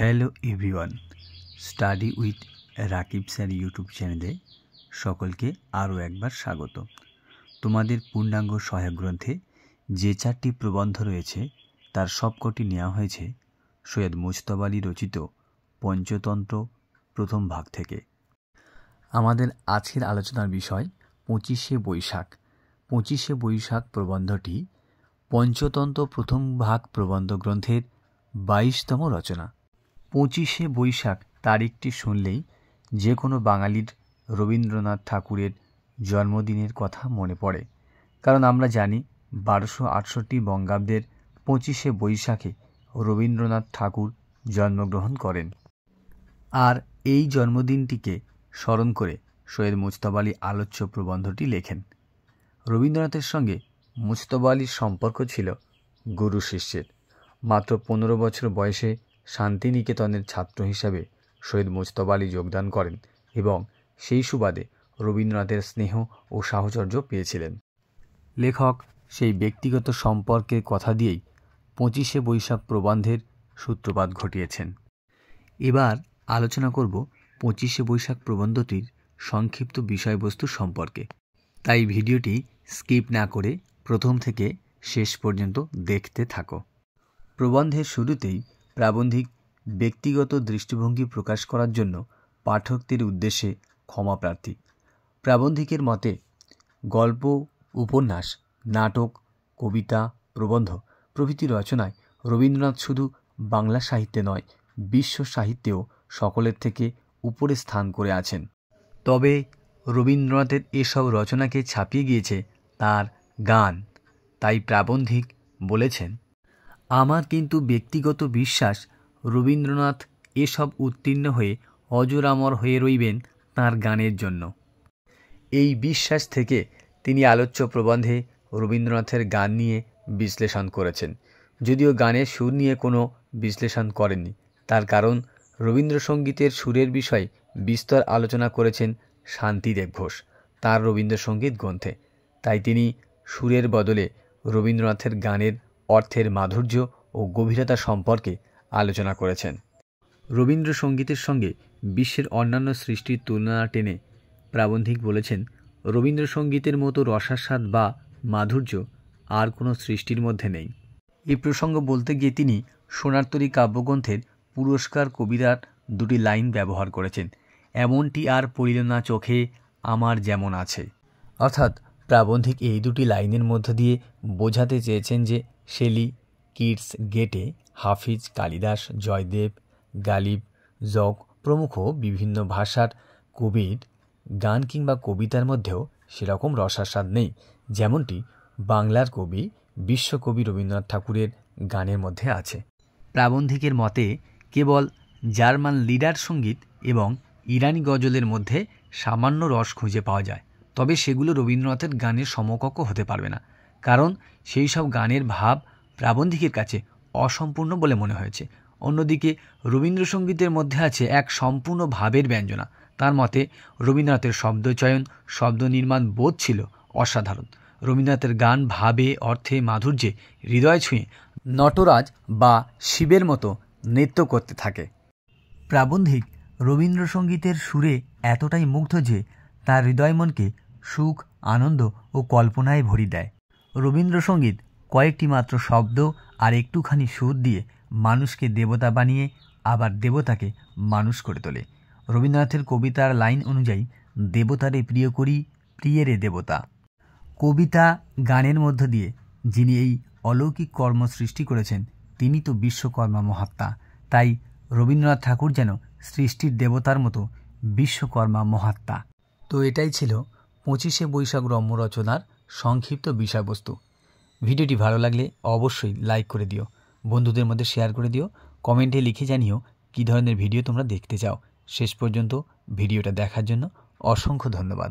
Hello everyone, study with Rakib sir YouTube চ্যানেলে সকলকে আরও একবার স্বাগত। তোমাদের পূর্ণাঙ্গ সহায়ক গ্রন্থে যে 4টি প্রবন্ধ রয়েছে তার সবকটি নেওয়া হয়েছে সৈয়দ মুজতবা আলী রচিত পঞ্চতন্ত্র প্রথম ভাগ থেকে। আমাদের আজকের আলোচনার বিষয় 25শে বৈশাখ। 25শে বৈশাখ প্রবন্ধটি পঞ্চতন্ত্র প্রথম ভাগ প্রবন্ধ গ্রন্থের 22তম রচনা। 25শে বৈশাখ তারিখটি শুনলেই যে কোনো বাঙালির রবীন্দ্রনাথ ঠাকুরের জন্মদিনের কথা মনে পড়ে, কারণ আমরা জানি 1268 বঙ্গাব্দের 25শে বৈশাখে রবীন্দ্রনাথ ঠাকুর জন্মগ্রহণ করেন। আর এই জন্মদিনটিকে স্মরণ করে সৈয়দ মুজতবা আলী আলোচ্য প্রবন্ধটি লেখেন। রবীন্দ্রনাথের সঙ্গে মুজতবা আলীর সম্পর্ক ছিল গুরু শিষ্যের। মাত্র 15 বছর বয়সে শান্তিনিকেতনের ছাত্র হিসাবে সৈয়দ মুজতবা আলী যোগদান করেন এবং সেই সুবাদে রবীন্দ্রনাথের স্নেহ ও সাহচর্য পেয়েছিলেন। লেখক সেই ব্যক্তিগত সম্পর্কের কথা দিয়েই 25শে বৈশাখ প্রবন্ধের সূত্রপাত ঘটিয়েছেন। এবার আলোচনা করব 25শে বৈশাখ প্রবন্ধটির সংক্ষিপ্ত বিষয়বস্তু সম্পর্কে, তাই ভিডিওটি স্কিপ না করে প্রথম থেকে শেষ পর্যন্ত দেখতে থাকো। প্রবন্ধের শুরুতেই প্রাবন্ধিক ব্যক্তিগত দৃষ্টিভঙ্গি প্রকাশ করার জন্য পাঠকদের উদ্দেশ্যে ক্ষমা প্রার্থী। প্রাবন্ধিকের মতে গল্প, উপন্যাস, নাটক, কবিতা, প্রবন্ধ প্রভৃতি রচনায় রবীন্দ্রনাথ শুধু বাংলা সাহিত্যে নয়, বিশ্ব সাহিত্যেও সকলের থেকে উপরে স্থান করে আছেন। তবে রবীন্দ্রনাথের এসব রচনাকে ছাপিয়ে গিয়েছে তার গান। তাই প্রাবন্ধিক বলেছেন, আমার কিন্তু ব্যক্তিগত বিশ্বাস রবীন্দ্রনাথ এসব উত্তীর্ণ হয়ে অজরামর হয়ে রইবেন তাঁর গানের জন্য। এই বিশ্বাস থেকে তিনি আলোচ্য প্রবন্ধে রবীন্দ্রনাথের গান নিয়ে বিশ্লেষণ করেছেন, যদিও গানের সুর নিয়ে কোনো বিশ্লেষণ করেননি। তার কারণ রবীন্দ্রসঙ্গীতের সুরের বিষয়ে বিস্তর আলোচনা করেছেন শান্তিদেব ঘোষ তাঁর রবীন্দ্রসঙ্গীত গ্রন্থে। তাই তিনি সুরের বদলে রবীন্দ্রনাথের গানের অর্থের মাধুর্য ও গভীরতা সম্পর্কে আলোচনা করেছেন। রবীন্দ্রসঙ্গীতের সঙ্গে বিশ্বের অন্যান্য সৃষ্টির তুলনা টেনে প্রাবন্ধিক বলেছেন, রবীন্দ্রসঙ্গীতের মতো রসাস্বাদ বা মাধুর্য আর কোনো সৃষ্টির মধ্যে নেই। এই প্রসঙ্গ বলতে গিয়ে তিনি সোনার তরী কাব্যগ্রন্থের পুরস্কার কবিতার 2টি লাইন ব্যবহার করেছেন, এমনটি আর পড়িল না চোখে আমার যেমন আছে। অর্থাৎ প্রাবন্ধিক এই 2টি লাইনের মধ্য দিয়ে বোঝাতে চেয়েছেন যে শেলি, কিটস, গেটে, হাফিজ, কালিদাস, জয়দেব, গালিব, জক প্রমুখ বিভিন্ন ভাষার কবির গান কিংবা কবিতার মধ্যেও সেরকম রসাস্বাদ নেই, যেমনটি বাংলার কবি বিশ্বকবি রবীন্দ্রনাথ ঠাকুরের গানের মধ্যে আছে। প্রাবন্ধিকের মতে কেবল জার্মান লিডার সঙ্গীত এবং ইরানি গজলের মধ্যে সামান্য রস খুঁজে পাওয়া যায়, তবে সেগুলো রবীন্দ্রনাথের গানের সমকক্ষ হতে পারবে না, কারণ সেই সব গানের ভাব প্রাবন্ধিকের কাছে অসম্পূর্ণ বলে মনে হয়েছে। অন্যদিকে রবীন্দ্রসঙ্গীতের মধ্যে আছে এক সম্পূর্ণ ভাবের ব্যঞ্জনা। তার মতে রবীন্দ্রনাথের শব্দচয়ন, শব্দ নির্মাণ বোধ ছিল অসাধারণ। রবীন্দ্রনাথের গান ভাবে, অর্থে, মাধুর্যে হৃদয় ছুঁয়ে নটরাজ বা শিবের মতো নৃত্য করতে থাকে। প্রাবন্ধিক রবীন্দ্রসঙ্গীতের সুরে এতটাই মুগ্ধ যে তার হৃদয় মনকে সুখ, আনন্দ ও কল্পনায় ভরিয়ে দেয়। রবীন্দ্রসঙ্গীত কয়েকটি মাত্র শব্দ আর একটুখানি সুর দিয়ে মানুষকে দেবতা বানিয়ে আবার দেবতাকে মানুষ করে তোলে। রবীন্দ্রনাথের কবিতার লাইন অনুযায়ী, দেবতারে প্রিয় করি, প্রিয়েরে দেবতা। কবিতা গানের মধ্য দিয়ে যিনি এই অলৌকিক কর্ম সৃষ্টি করেছেন তিনি তো বিশ্বকর্মা মহাত্মা। তাই রবীন্দ্রনাথ ঠাকুর যেন সৃষ্টির দেবতার মতো বিশ্বকর্মা মহাত্মা। তো এটাই ছিল 25শে বৈশাখ রম্য রচনার সংক্ষিপ্ত বিষয়বস্তু। ভিডিওটি ভালো লাগলে অবশ্যই লাইক করে দিও, বন্ধুদের মধ্যে শেয়ার করে দিও, কমেন্টে লিখে জানিও কী ধরনের ভিডিও তোমরা দেখতে চাও। শেষ পর্যন্ত ভিডিওটা দেখার জন্য অসংখ্য ধন্যবাদ।